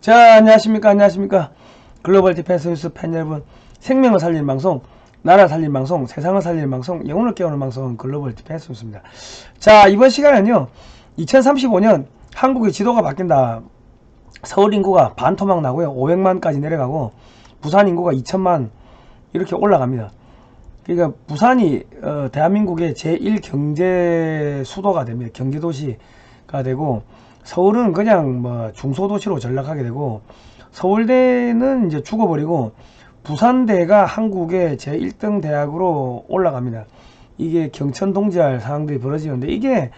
자, 안녕하십니까. 글로벌 디펜스 뉴스 팬 여러분, 생명을 살리는 방송, 나라 살리는 방송, 세상을 살리는 방송, 영혼을 깨우는 방송, 글로벌 디펜스 뉴스입니다. 자, 이번 시간은요, 2035년 한국의 지도가 바뀐다. 서울 인구가 반토막 나고요, 500만까지 내려가고, 부산 인구가 2천만 이렇게 올라갑니다. 그러니까 부산이 대한민국의 제1경제 수도가 됩니다. 경제도시가 되고, 서울은 그냥 뭐 중소도시로 전락하게 되고, 서울대는 이제 죽어버리고 부산대가 한국의 제1등 대학으로 올라갑니다. 이게 경천동지할 상황들이 벌어지는데, 이게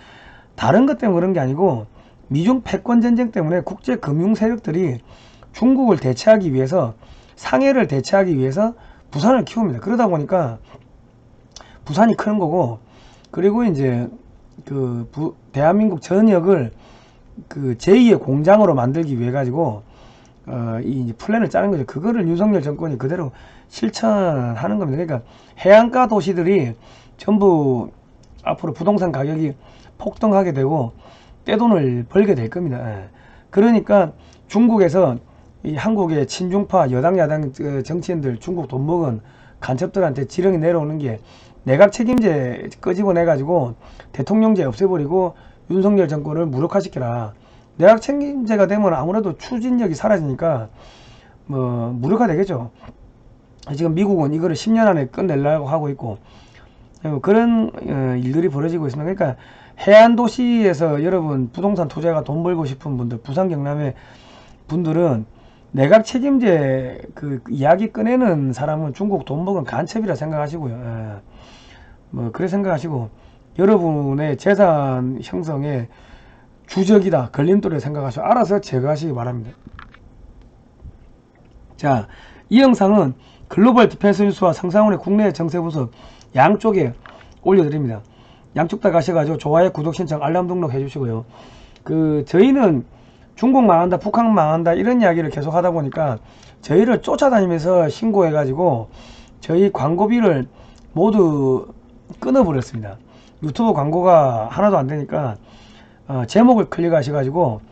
다른 것 때문에 그런 게 아니고 미중 패권 전쟁 때문에 국제 금융 세력들이 중국을 대체하기 위해서, 상해를 대체하기 위해서 부산을 키웁니다. 그러다 보니까 부산이 크는 거고, 그리고 이제 대한민국 전역을 그 제2의 공장으로 만들기 위해 가지고 이 플랜을 짜는 거죠. 그거를 윤석열 정권이 그대로 실천하는 겁니다. 그러니까 해안가 도시들이 전부 앞으로 부동산 가격이 폭등하게 되고 떼돈을 벌게 될 겁니다. 예. 그러니까 중국에서 이 한국의 친중파 여당 야당 정치인들, 중국 돈 먹은 간첩들한테 지령이 내려오는 게, 내각 책임제 끄집어내 가지고 대통령제 없애버리고 윤석열 정권을 무력화시켜라. 내각 책임제가 되면 아무래도 추진력이 사라지니까 뭐 무력화 되겠죠. 지금 미국은 이거를 10년 안에 끝내려고 하고 있고, 그런 일들이 벌어지고 있습니다. 그러니까 해안 도시에서 여러분 부동산 투자가 돈 벌고 싶은 분들, 부산 경남의 분들은 내각 책임제 그 이야기 꺼내는 사람은 중국 돈 먹은 간첩이라 생각하시고요. 뭐 그래 생각하시고, 여러분의 재산 형성에 주적이다, 걸림돌을 생각하시고 알아서 제거하시기 바랍니다. 자, 이 영상은 글로벌 디펜스 뉴스와 성상훈의 국내 정세 분석 양쪽에 올려드립니다. 양쪽 다 가셔가지고 좋아요, 구독 신청, 알람 등록 해주시고요. 저희는 중국 망한다, 북한 망한다 이런 이야기를 계속 하다 보니까 저희를 쫓아다니면서 신고해가지고 저희 광고비를 모두 끊어버렸습니다. 유튜브 광고가 하나도 안 되니까 제목을 클릭하셔가지고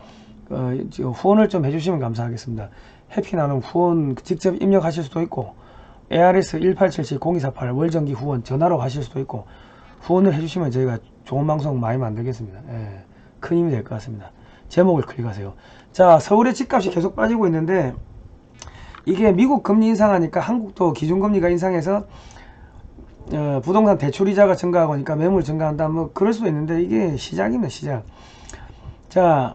후원을 좀 해주시면 감사하겠습니다. 해피나눔 후원 직접 입력하실 수도 있고, ARS 1877-0248 월정기 후원 전화로 하실 수도 있고, 후원을 해주시면 저희가 좋은 방송 많이 만들겠습니다. 예, 큰 힘이 될 것 같습니다. 제목을 클릭하세요. 자, 서울의 집값이 계속 빠지고 있는데, 이게 미국 금리 인상하니까 한국도 기준금리가 인상해서 부동산 대출이자가 증가하니까 매물 증가한다, 뭐 그럴 수도 있는데, 이게 시작입니다. 시작. 자,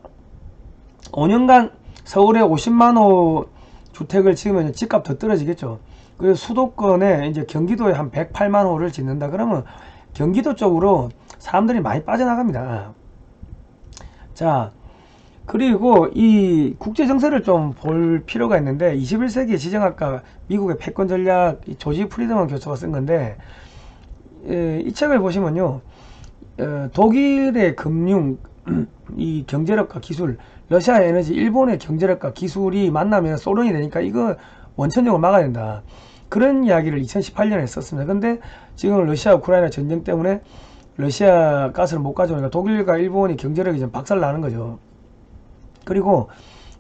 5년간 서울에 50만호 주택을 지으면 집값 더 떨어지겠죠. 그래서 수도권에 이제 경기도에 한 108만호를 짓는다 그러면 경기도 쪽으로 사람들이 많이 빠져나갑니다. 자, 그리고 이 국제 정세를 좀 볼 필요가 있는데, 21세기 지정학과 미국의 패권 전략 조지 프리드먼 교수가 쓴 건데, 이 책을 보시면요, 독일의 금융, 이 경제력과 기술, 러시아의 에너지, 일본의 경제력과 기술이 만나면 소련이 되니까 이거 원천적으로 막아야 된다, 그런 이야기를 2018년에 썼습니다. 근데 지금 러시아 우크라이나 전쟁 때문에 러시아 가스를 못 가져오니까 독일과 일본이 경제력이 좀 박살나는 거죠. 그리고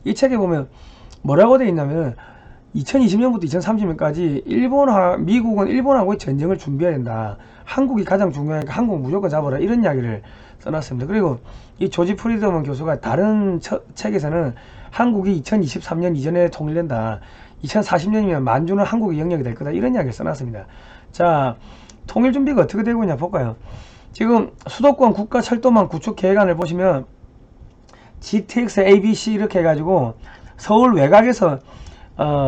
이 책에 보면 뭐라고 되어 있냐면, 2020년부터 2030년까지 미국은 일본하고의 전쟁을 준비해야 된다. 한국이 가장 중요하니까 한국 무조건 잡아라, 이런 이야기를 써놨습니다. 그리고 이 조지 프리드먼 교수가 다른 책에서는 한국이 2023년 이전에 통일된다, 2040년이면 만주는 한국의 영역이 될 거다, 이런 이야기를 써놨습니다. 자, 통일 준비가 어떻게 되고 있냐 볼까요? 지금 수도권 국가철도망 구축 계획안을 보시면 GTX ABC 이렇게 해가지고 서울 외곽에서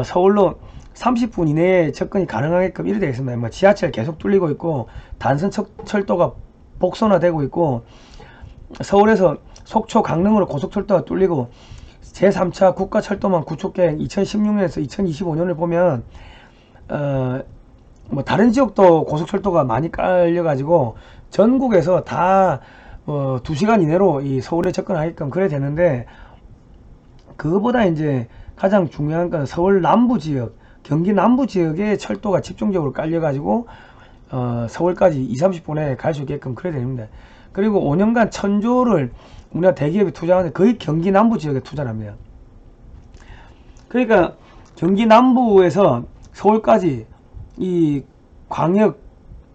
서울로 30분 이내에 접근이 가능하게끔 이렇게 되어 있습니다. 뭐 지하철 계속 뚫리고 있고, 단선 철도가 복선화되고 있고, 서울에서 속초 강릉으로 고속철도가 뚫리고, 제3차 국가철도망 구축계획 2016년에서 2025년을 보면 뭐 다른 지역도 고속철도가 많이 깔려가지고 전국에서 다 2시간 이내로 이 서울에 접근하게끔 그래 되는데, 그거보다 이제 가장 중요한 건 서울 남부 지역, 경기 남부 지역에 철도가 집중적으로 깔려가지고 서울까지 20-30분에 갈 수 있게끔 그래 됩니다. 그리고 5년간 1000조를 우리나라 대기업이 투자하는데 거의 경기 남부 지역에 투자를 합니다. 그러니까 경기 남부에서 서울까지 이 광역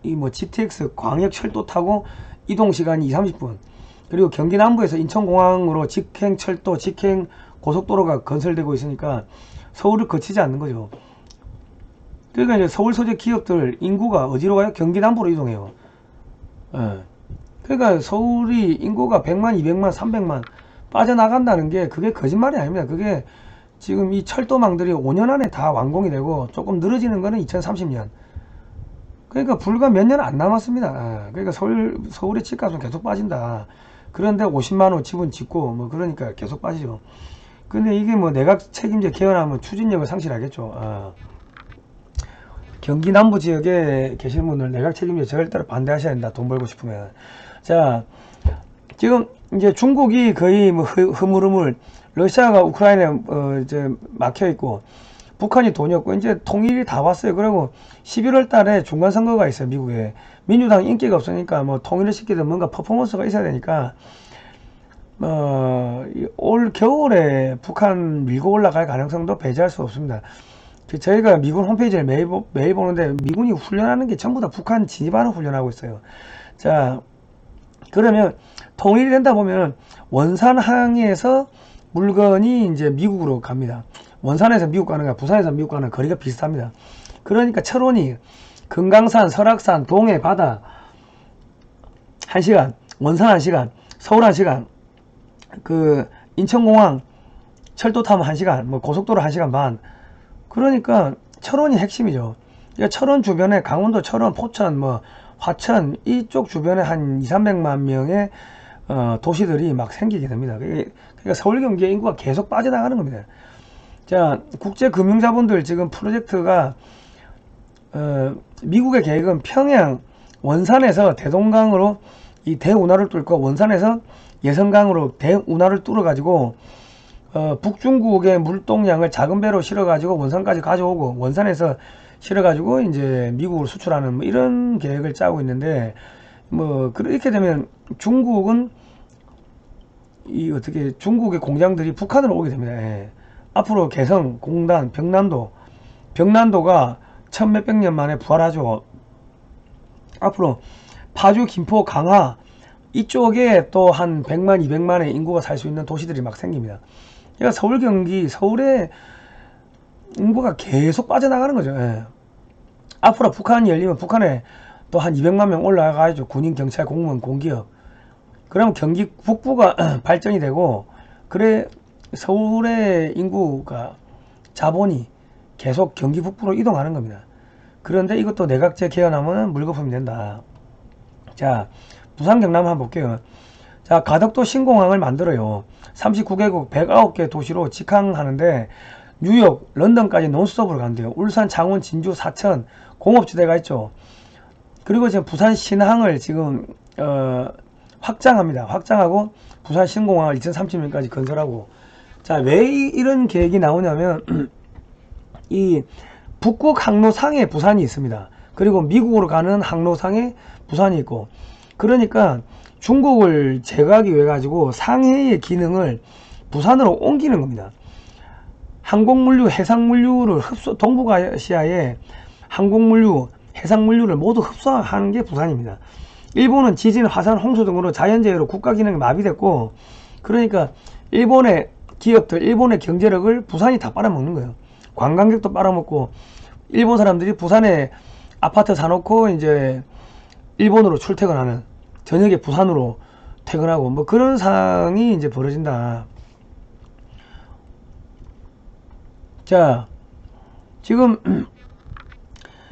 이 뭐 GTX 광역 철도 타고 이동 시간이 2~30분. 그리고 경기 남부에서 인천공항으로 직행 철도, 직행 고속도로가 건설되고 있으니까 서울을 거치지 않는 거죠. 그러니까 이제 서울 소재 기업들 인구가 어디로 가요? 경기 남부로 이동해요. 예. 그러니까 서울이 인구가 100만, 200만, 300만 빠져나간다는 게 그게 거짓말이 아닙니다. 그게 지금 이 철도망들이 5년 안에 다 완공이 되고 조금 늘어지는 거는 2030년. 그러니까 불과 몇 년 안 남았습니다. 예. 그러니까 서울의 집값은 계속 빠진다. 그런데 50만원 집은 짓고 뭐 그러니까 계속 빠지죠. 근데 이게 뭐 내각 책임제 개헌하면 추진력을 상실하겠죠. 경기 남부 지역에 계시는 분들 내각 책임제 절대로 반대하셔야 된다. 돈 벌고 싶으면. 자, 지금 이제 중국이 거의 뭐 흐물흐물, 러시아가 우크라이나에 이제 막혀 있고, 북한이 돈이 없고, 이제 통일이 다 왔어요. 그리고 11월 달에 중간선거가 있어요. 미국에. 민주당 인기가 없으니까 뭐 통일을 시키든 뭔가 퍼포먼스가 있어야 되니까, 올 겨울에 북한 밀고 올라갈 가능성도 배제할 수 없습니다. 저희가 미군 홈페이지를 매일 보는데 미군이 훈련하는 게 전부 다 북한 진입하는 훈련하고 있어요. 자, 그러면 통일이 된다 보면 원산항에서 물건이 이제 미국으로 갑니다. 원산에서 미국 가는 거 부산에서 미국 가는 거리가 비슷합니다. 그러니까 철원이 금강산, 설악산, 동해 바다 1시간, 원산 1시간, 서울 1시간, 그 인천공항 철도 타면 1시간, 뭐 고속도로 1시간 반. 그러니까 철원이 핵심이죠. 철원 주변에 강원도 철원, 포천, 뭐 화천 이쪽 주변에 한 200~300만 명의 도시들이 막 생기게 됩니다. 그러니까 서울 경기의 인구가 계속 빠져나가는 겁니다. 자, 국제 금융자본들 지금 프로젝트가 미국의 계획은 평양 원산에서 대동강으로 이 대운하를 뚫고 원산에서 예성강으로 대운하를 뚫어 가지고 북중국의 물동량을 작은 배로 실어 가지고 원산까지 가져오고 원산에서 실어 가지고 이제 미국으로 수출하는 뭐 이런 계획을 짜고 있는데, 뭐 그렇게 되면 중국은 이 어떻게 중국의 공장들이 북한으로 오게 됩니다. 예. 앞으로 개성, 공단, 병난도가 천 몇백 년 만에 부활하죠. 앞으로 파주, 김포, 강화 이쪽에 또 한 100만, 200만의 인구가 살 수 있는 도시들이 막 생깁니다. 그러니까 서울, 경기, 서울의 인구가 계속 빠져나가는 거죠. 예. 앞으로 북한이 열리면 북한에 또 한 200만 명 올라가야죠. 군인, 경찰, 공무원, 공기업. 그러면 경기 북부가 발전이 되고, 그래 서울의 인구가 자본이 계속 경기 북부로 이동하는 겁니다. 그런데 이것도 내각제 개헌하면 물거품이 된다. 자, 부산 경남 한번 볼게요. 자, 가덕도 신공항을 만들어요. 39개국 109개 도시로 직항하는데 뉴욕, 런던까지 논스톱으로 간대요. 울산, 창원, 진주, 사천 공업지대가 있죠. 그리고 지금 부산 신항을 지금 확장합니다. 확장하고 부산 신공항을 2030년까지 건설하고. 자, 왜 이런 계획이 나오냐면 이 북극 항로상에 부산이 있습니다. 그리고 미국으로 가는 항로상에 부산이 있고, 그러니까 중국을 제거하기 위해 가지고 상해의 기능을 부산으로 옮기는 겁니다. 항공물류, 해상물류를 동북아시아의 항공물류, 해상물류를 모두 흡수하는 게 부산입니다. 일본은 지진, 화산, 홍수 등으로 자연재해로 국가 기능이 마비됐고, 그러니까 일본의 기업들, 일본의 경제력을 부산이 다 빨아먹는 거예요. 관광객도 빨아먹고, 일본 사람들이 부산에 아파트 사놓고 이제 일본으로 출퇴근하는, 저녁에 부산으로 퇴근하고 뭐 그런 상황이 이제 벌어진다. 자, 지금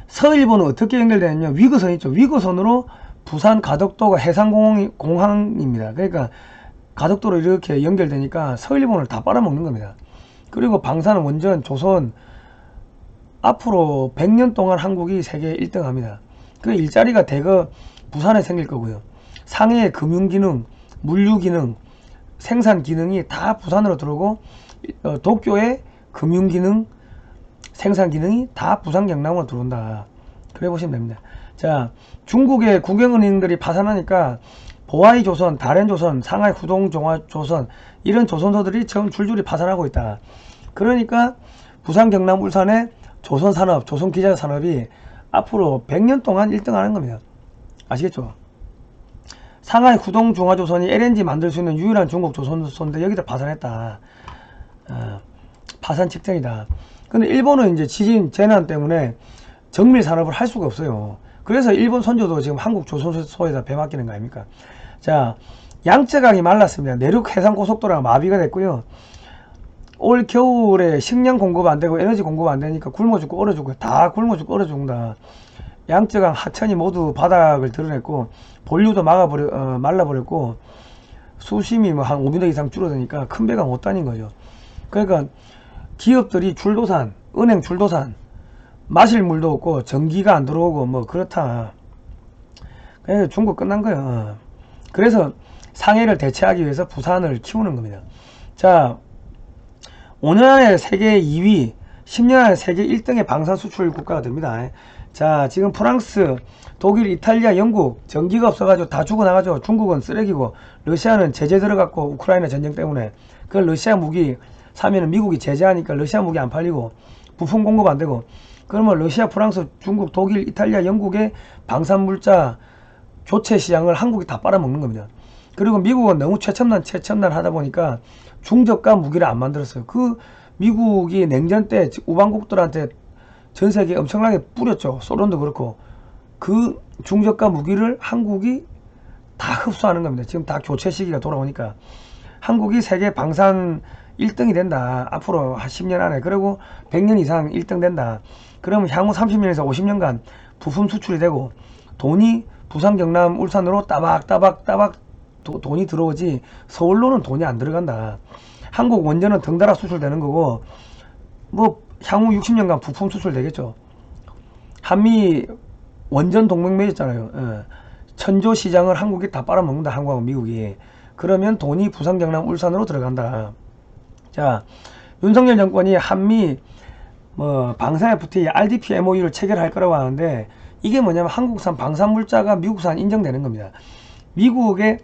서일본은 어떻게 연결되느냐? 위거선 있죠. 위거선으로 부산 가덕도가 해상공항입니다. 그러니까 가덕도로 이렇게 연결되니까 서일본을 다 빨아먹는 겁니다. 그리고 방사능, 원전, 조선 앞으로 100년 동안 한국이 세계 1등 합니다. 그 일자리가 대거 부산에 생길 거고요. 상해의 금융기능, 물류기능, 생산기능이 다 부산으로 들어오고, 도쿄의 금융기능, 생산기능이 다 부산 경남으로 들어온다. 그래 보시면 됩니다. 자, 중국의 국영은행들이 파산하니까 보아이조선, 다렌조선, 상하이 후동종화조선 이런 조선소들이 처음 줄줄이 파산하고 있다. 그러니까 부산, 경남, 울산의 조선산업, 조선기자산업이 앞으로 100년 동안 1등 하는 겁니다. 아시겠죠? 상하이 후동중화조선이 LNG 만들 수 있는 유일한 중국 조선소인데 여기다 파산했다. 파산 직전이다. 근데 일본은 이제 지진 재난 때문에 정밀 산업을 할 수가 없어요. 그래서 일본 선조도 지금 한국 조선소에다 배 맡기는 거 아닙니까? 자, 양쯔강이 말랐습니다. 내륙 해상 고속도로가 마비가 됐고요. 올 겨울에 식량 공급 안 되고 에너지 공급 안 되니까 굶어 죽고 얼어 죽고 다 굶어 죽고 얼어 죽는다. 양쯔강 하천이 모두 바닥을 드러냈고 본류도 말라버렸고 수심이 뭐 한 5m 이상 줄어드니까 큰 배가 못 다닌 거죠. 그러니까 기업들이 줄도산, 은행 줄도산, 마실 물도 없고 전기가 안 들어오고 뭐 그렇다. 그래서 중국 끝난 거예요. 그래서 상해를 대체하기 위해서 부산을 키우는 겁니다. 자, 5년 안에 세계 2위, 10년 안에 세계 1등의 방산 수출 국가가 됩니다. 자, 지금 프랑스, 독일, 이탈리아, 영국 전기가 없어가지고 다 죽어나가죠. 중국은 쓰레기고 러시아는 제재 들어갔고 우크라이나 전쟁 때문에 그 러시아 무기 사면은 미국이 제재하니까 러시아 무기 안 팔리고 부품 공급 안 되고 그러면 러시아, 프랑스, 중국, 독일, 이탈리아, 영국의 방산물자 교체 시장을 한국이 다 빨아먹는 겁니다. 그리고 미국은 너무 최첨단 하다 보니까 중저가 무기를 안 만들었어요. 그 미국이 냉전 때 우방국들한테 전 세계에 엄청나게 뿌렸죠. 소련도 그렇고 그 중저가 무기를 한국이 다 흡수하는 겁니다. 지금 다 교체 시기가 돌아오니까 한국이 세계 방산 1등이 된다. 앞으로 한 10년 안에. 그리고 100년 이상 1등 된다. 그러면 향후 30년에서 50년간 부품 수출이 되고 돈이 부산, 경남, 울산으로 따박따박 돈이 들어오지 서울로는 돈이 안 들어간다. 한국 원전은 덩달아 수출되는 거고 뭐 향후 60년간 부품 수출 되겠죠. 한미 원전 동맹 맺었잖아요. 천조 시장을 한국이 다 빨아먹는다. 한국하고 미국이. 그러면 돈이 부산, 경남, 울산으로 들어간다. 자, 윤석열 정권이 한미 방산 FTA, RDP MOU를 체결할 거라고 하는데 이게 뭐냐면 한국산 방산물자가 미국산 인정되는 겁니다. 미국의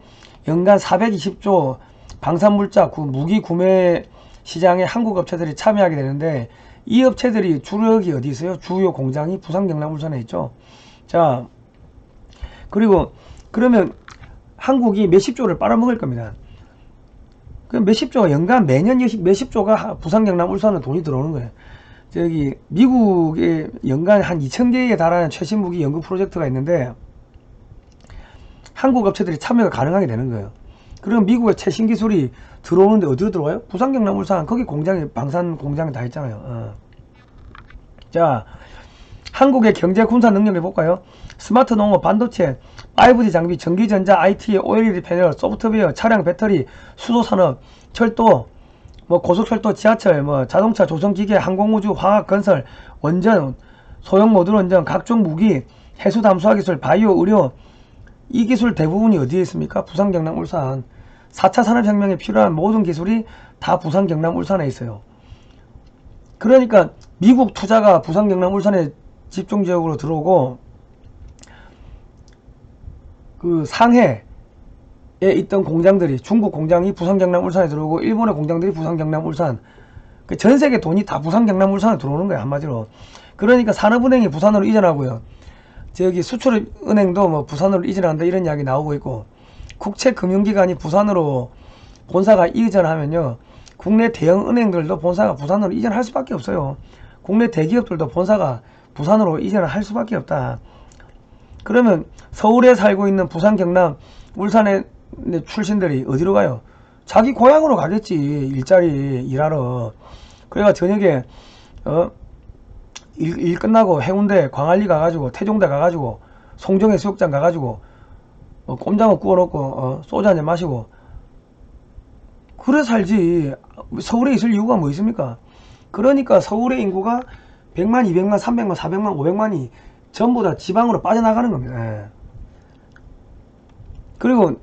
연간 420조 방산물자 무기 구매 시장에 한국 업체들이 참여하게 되는데 이 업체들이 주력이 어디 있어요? 주요 공장이 부산, 경남, 울산에 있죠. 자, 그리고 그러면 한국이 몇십조를 빨아먹을 겁니다. 그 몇십조가 연간 매년 몇십조가 부산, 경남, 울산은 돈이 들어오는 거예요. 저기 미국에 연간 한 2,000개에 달하는 최신 무기 연구 프로젝트가 있는데 한국 업체들이 참여가 가능하게 되는 거예요. 그럼 미국의 최신 기술이 들어오는데 어디로 들어와요? 부산, 경남, 울산 거기 공장이 방산 공장이 다 있잖아요. 자, 한국의 경제 군사 능력을 볼까요? 스마트 농업, 반도체, 5G 장비, 전기전자, IT, OLED 패널, 소프트웨어, 차량 배터리, 수소산업, 철도, 고속철도, 지하철, 자동차, 조선기계, 항공우주, 화학, 건설, 원전, 소형 모듈 원전, 각종 무기, 해수 담수화 기술, 바이오, 의료 이 기술 대부분이 어디에 있습니까? 부산, 경남, 울산. 4차 산업혁명에 필요한 모든 기술이 다 부산, 경남, 울산에 있어요. 그러니까 미국 투자가 부산, 경남, 울산에 집중지역으로 들어오고 그 상해에 있던 공장들이 중국 공장이 부산, 경남, 울산에 들어오고 일본의 공장들이 부산, 경남, 울산 그 전세계 돈이 다 부산, 경남, 울산에 들어오는 거예요. 한마디로. 그러니까 산업은행이 부산으로 이전하고요. 저기 수출은행도 부산으로 이전한다 이런 이야기 나오고 있고 국채금융기관이 부산으로 본사가 이전하면요. 국내 대형은행들도 본사가 부산으로 이전할 수밖에 없어요. 국내 대기업들도 본사가 부산으로 이전을 할 수밖에 없다. 그러면 서울에 살고 있는 부산, 경남, 울산의 출신들이 어디로 가요? 자기 고향으로 가겠지. 일자리 일하러. 그래가 저녁에 일 끝나고 해운대, 광안리 가가지고 태종대 가가지고 송정해 수욕장 가가지고 꼼장어 구워놓고 소주 한잔 마시고 그래 살지. 서울에 있을 이유가 뭐 있습니까? 그러니까 서울의 인구가 100만, 200만, 300만, 400만, 500만이 전부 다 지방으로 빠져나가는 겁니다. 그리고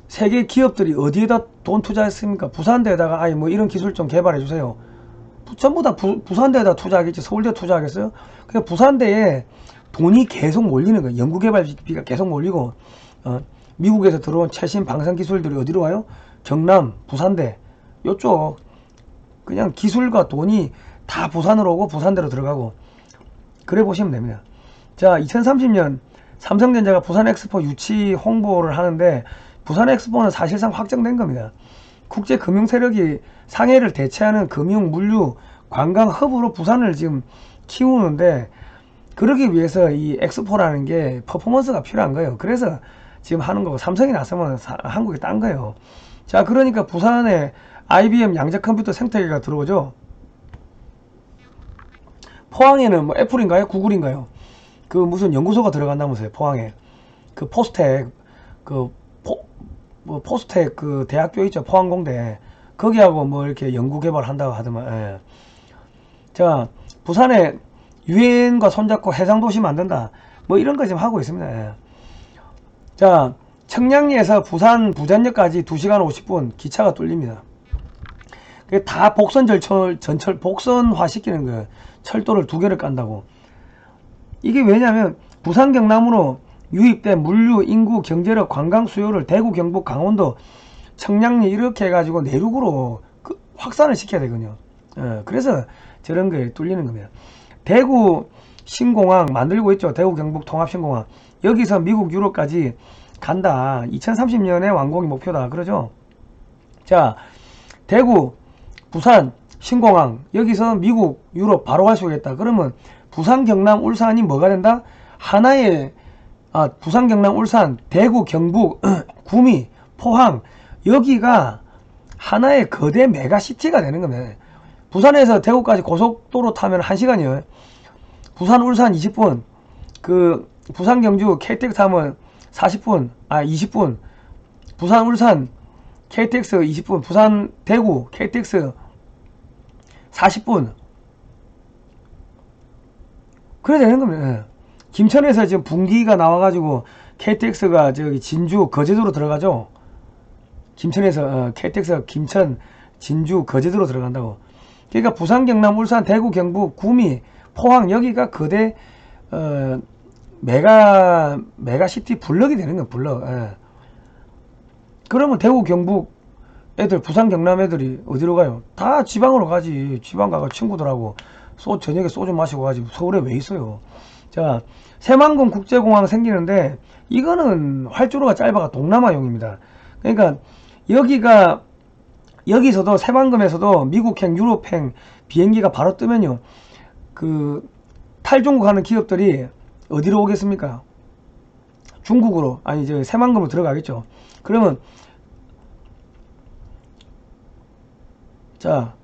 세계 기업들이 어디에다 돈 투자했습니까? 부산대에다가 이런 기술 좀 개발해 주세요. 전부 다 부산대에다 투자하겠지. 서울대 투자하겠어요? 그냥 부산대에 돈이 계속 몰리는 거예요. 연구개발비가 계속 몰리고 미국에서 들어온 최신 방산 기술들이 어디로 와요? 경남, 부산대 요쪽 그냥 기술과 돈이 다 부산으로 오고 부산대로 들어가고 그래 보시면 됩니다. 자, 2030년 삼성전자가 부산 엑스포 유치 홍보를 하는데 부산 엑스포는 사실상 확정된 겁니다. 국제 금융 세력이 상해를 대체하는 금융, 물류, 관광 허브로 부산을 지금 키우는데 그러기 위해서 이 엑스포라는 게 퍼포먼스가 필요한 거예요. 그래서 지금 하는 거고 삼성이 나서면 한국이 딴 거예요. 자, 그러니까 부산에 IBM 양자컴퓨터 생태계가 들어오죠. 포항에는 뭐 애플인가요? 구글인가요? 그 무슨 연구소가 들어간다면서요. 포항에 그 포스텍 포스텍 그 대학교 있죠. 포항공대 거기하고 뭐 이렇게 연구 개발한다고 하더만. 예. 자, 부산에 유엔과 손잡고 해상도시 만든다 뭐 이런 거 지금 하고 있습니다. 예. 자, 청량리에서 부산 부전역까지 2시간 50분 기차가 뚫립니다. 그게 다 복선화 시키는 거예요. 철도를 2개를 깐다고. 이게 왜냐면 부산 경남으로 유입된 물류, 인구, 경제력, 관광 수요를 대구, 경북, 강원도, 청량리 이렇게 해가지고 내륙으로 확산을 시켜야 되거든요. 그래서 저런 게 뚫리는 겁니다. 대구 신공항 만들고 있죠. 대구 경북 통합신공항. 여기서 미국 유럽까지 간다. 2030년에 완공이 목표다. 그러죠. 자, 대구 부산 신공항 여기서 미국 유럽 바로 갈 수 있겠다. 그러면 부산 경남 울산이 뭐가 된다? 하나의 부산 경남 울산 대구 경북 구미 포항 여기가 하나의 거대 메가시티가 되는 겁니다. 부산에서 대구까지 고속도로 타면 1시간이에요. 부산 울산 20분 그 부산 경주 KTX 타면 40분 20분 부산 울산 KTX 20분 부산 대구 KTX 40분 그래 되는 겁니다. 김천에서 지금 분기가 나와가지고 KTX가 저기 진주 거제도로 들어가죠. 김천에서 KTX가 김천 진주 거제도로 들어간다고. 그러니까 부산 경남 울산 대구 경북 구미 포항 여기가 거대 메가시티 블럭이 되는 거야. 블럭. 그러면 대구 경북 애들 부산 경남 애들이 어디로 가요? 다 지방으로 가지. 지방 가서 친구들하고 저녁에 소주 마시고 가지. 서울에 왜 있어요? 자, 새만금 국제공항 생기는데 이거는 활주로가 짧아가 동남아용입니다. 그러니까 여기서도 새만금에서도 미국행 유럽행 비행기가 바로 뜨면요 그 탈중국 하는 기업들이 어디로 오겠습니까? 중국으로 아니 저 새만금으로 들어가겠죠. 그러면 자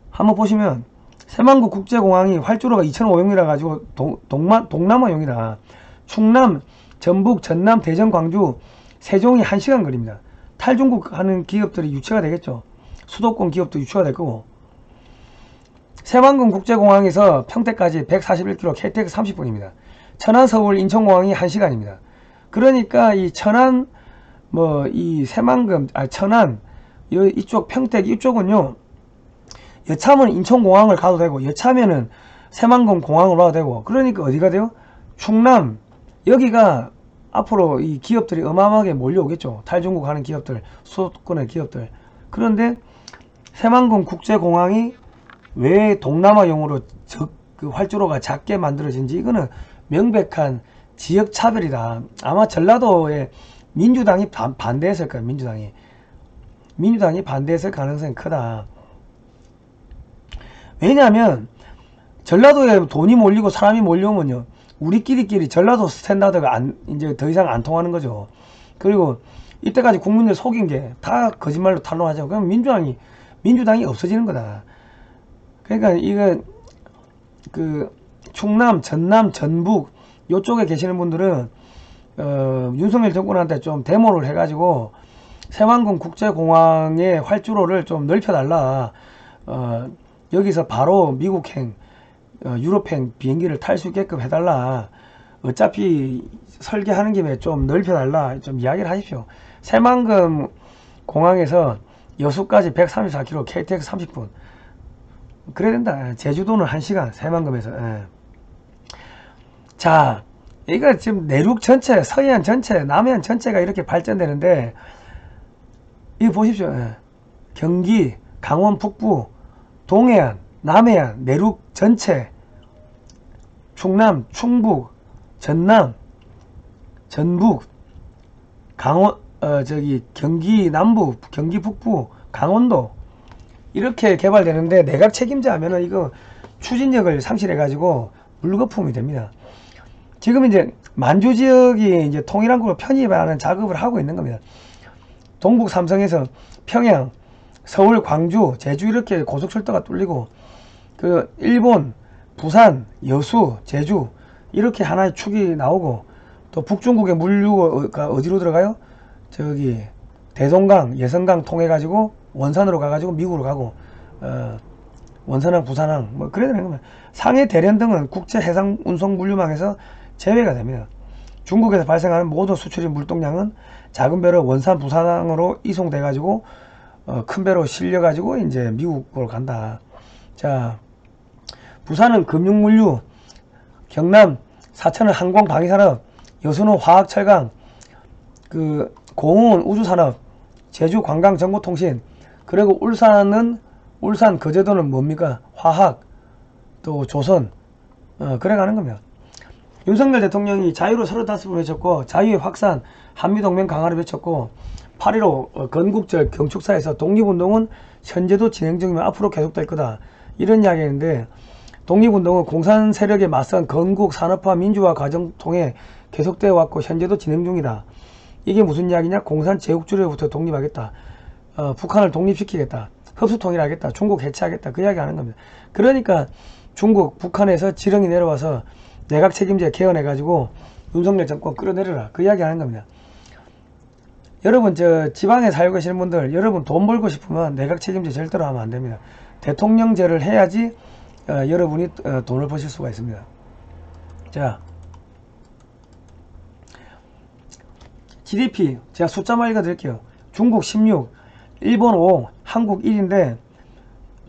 한번 보시면 새만금 국제공항이 활주로가 2,500m 가지고 동남아용이다. 충남, 전북, 전남, 대전, 광주, 세종이 1시간 거리입니다. 탈중국 하는 기업들이 유치가 되겠죠. 수도권 기업도 유치가 될 거고. 새만금 국제공항에서 평택까지 141km KTX 30분입니다. 천안, 서울, 인천공항이 1시간입니다. 그러니까 이 천안 이 새만금 천안 이쪽 평택 이쪽은요 여차하면 인천공항을 가도 되고 여차하면은 새만금 공항으로 가도 되고 그러니까 어디가 돼요? 충남 여기가 앞으로 이 기업들이 어마어마하게 몰려오겠죠. 탈중국 하는 기업들 수도권의 기업들. 그런데 새만금 국제공항이 왜 동남아용으로 그 활주로가 작게 만들어진지 이거는 명백한 지역차별이다. 아마 전라도에 민주당이 반대했을 거예요. 민주당이 반대했을 가능성이 크다. 왜냐하면 전라도에 돈이 몰리고 사람이 몰려오면요 우리끼리 전라도 스탠다드가 이제 더 이상 안 통하는 거죠. 그리고 이때까지 국민들 속인 게 다 거짓말로 탄로하죠. 그럼 민주당이 없어지는 거다. 그러니까 이거 그 충남, 전남, 전북 요쪽에 계시는 분들은 윤석열 정권한테 좀 데모를 해가지고 새만금 국제공항의 활주로를 좀 넓혀달라. 여기서 바로 미국행 유럽행 비행기를 탈 수 있게끔 해달라. 어차피 설계하는 김에 좀 넓혀달라. 좀 이야기를 하십시오. 새만금 공항에서 여수까지 134km KTX 30분 그래야 된다. 제주도는 1시간 새만금에서. 자, 이거 지금 내륙 전체 서해안 전체 남해안 전체가 이렇게 발전되는데 이거 보십시오. 경기 강원 북부 동해안, 남해안, 내륙 전체, 충남, 충북, 전남, 전북, 강원, 경기 남부, 경기 북부, 강원도 이렇게 개발되는데 내각 책임자 하면은 이거 추진력을 상실해가지고 물거품이 됩니다. 지금 이제 만주 지역이 이제 통일한국으로 편입하는 작업을 하고 있는 겁니다. 동북 삼성에서 평양, 서울, 광주, 제주 이렇게 고속철도가 뚫리고 그 일본, 부산, 여수, 제주 이렇게 하나의 축이 나오고 또 북중국의 물류가 어디로 들어가요? 저기 대동강, 예성강 통해 가지고 원산으로 가가지고 미국으로 가고 원산항, 부산항 뭐 그래야 되는 겁니다. 상해, 대련 등은 국제 해상 운송 물류망에서 제외가 됩니다. 중국에서 발생하는 모든 수출입 물동량은 작은 배로 원산, 부산항으로 이송돼 가지고 큰 배로 실려 가지고 이제 미국으로 간다. 자, 부산은 금융물류, 경남 사천은 항공 방위산업, 여수는 화학 철강, 그 공흥은 우주산업, 제주 관광 정보통신, 그리고 울산은 울산 거제도는 뭡니까? 화학, 또 조선, 그래 가는 겁니다. 윤석열 대통령이 자유로 35번 외쳤고 자유의 확산, 한미동맹 강화를 외쳤고 8.15 건국절 경축사에서 독립운동은 현재도 진행 중이며 앞으로 계속될 거다 이런 이야기인데 독립운동은 공산 세력에 맞선 건국 산업화 민주화 과정 통해 계속되어 왔고 현재도 진행 중이다. 이게 무슨 이야기냐? 공산 제국주의로부터 독립하겠다. 북한을 독립시키겠다. 흡수통일하겠다. 중국 해체하겠다. 그 이야기 하는 겁니다. 그러니까 중국, 북한에서 지령이 내려와서 내각 책임제 개헌해가지고 윤석열 정권 끌어내려라. 그 이야기 하는 겁니다. 여러분 지방에 살고 계시는 분들 여러분 돈 벌고 싶으면 내각 책임제 절대로 하면 안 됩니다. 대통령제를 해야지 여러분이 돈을 버실 수가 있습니다. 자, GDP 제가 숫자만 읽어드릴게요. 중국 16, 일본 5, 한국 1인데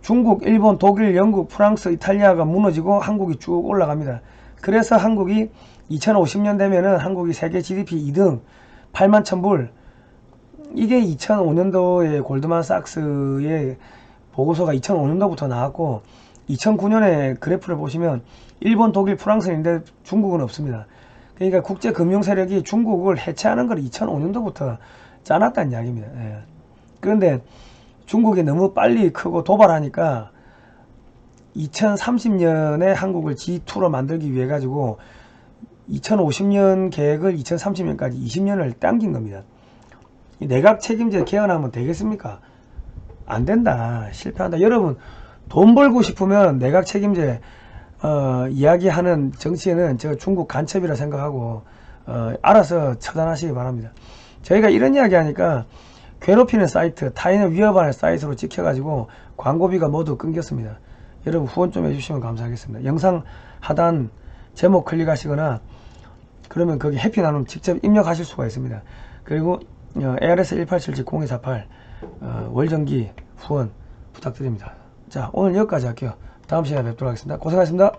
중국, 일본, 독일, 영국, 프랑스, 이탈리아가 무너지고 한국이 쭉 올라갑니다. 그래서 한국이 2050년 되면은 한국이 세계 GDP 2등 81,000불. 이게 2005년도에 골드만삭스의 보고서가 2005년도부터 나왔고 2009년에 그래프를 보시면 일본, 독일, 프랑스인데 중국은 없습니다. 그러니까 국제 금융 세력이 중국을 해체하는 걸 2005년도부터 짜놨다는 이야기입니다. 예. 그런데 중국이 너무 빨리 크고 도발하니까 2030년에 한국을 G2로 만들기 위해 가지고 2050년 계획을 2030년까지 20년을 당긴 겁니다. 내각 책임제 개헌하면 되겠습니까? 안 된다. 실패한다. 여러분 돈 벌고 싶으면 내각 책임제 이야기하는 정치에는 저 중국 간첩이라 생각하고 알아서 처단하시기 바랍니다. 저희가 이런 이야기 하니까 괴롭히는 사이트, 타인을 위협하는 사이트로 찍혀가지고 광고비가 모두 끊겼습니다. 여러분 후원 좀 해주시면 감사하겠습니다. 영상 하단 제목 클릭하시거나 그러면 거기 해피나눔 직접 입력하실 수가 있습니다. 그리고 ARS 1877-0248 월정기 후원 부탁드립니다. 자, 오늘 여기까지 할게요. 다음 시간에 뵙도록 하겠습니다. 고생하셨습니다.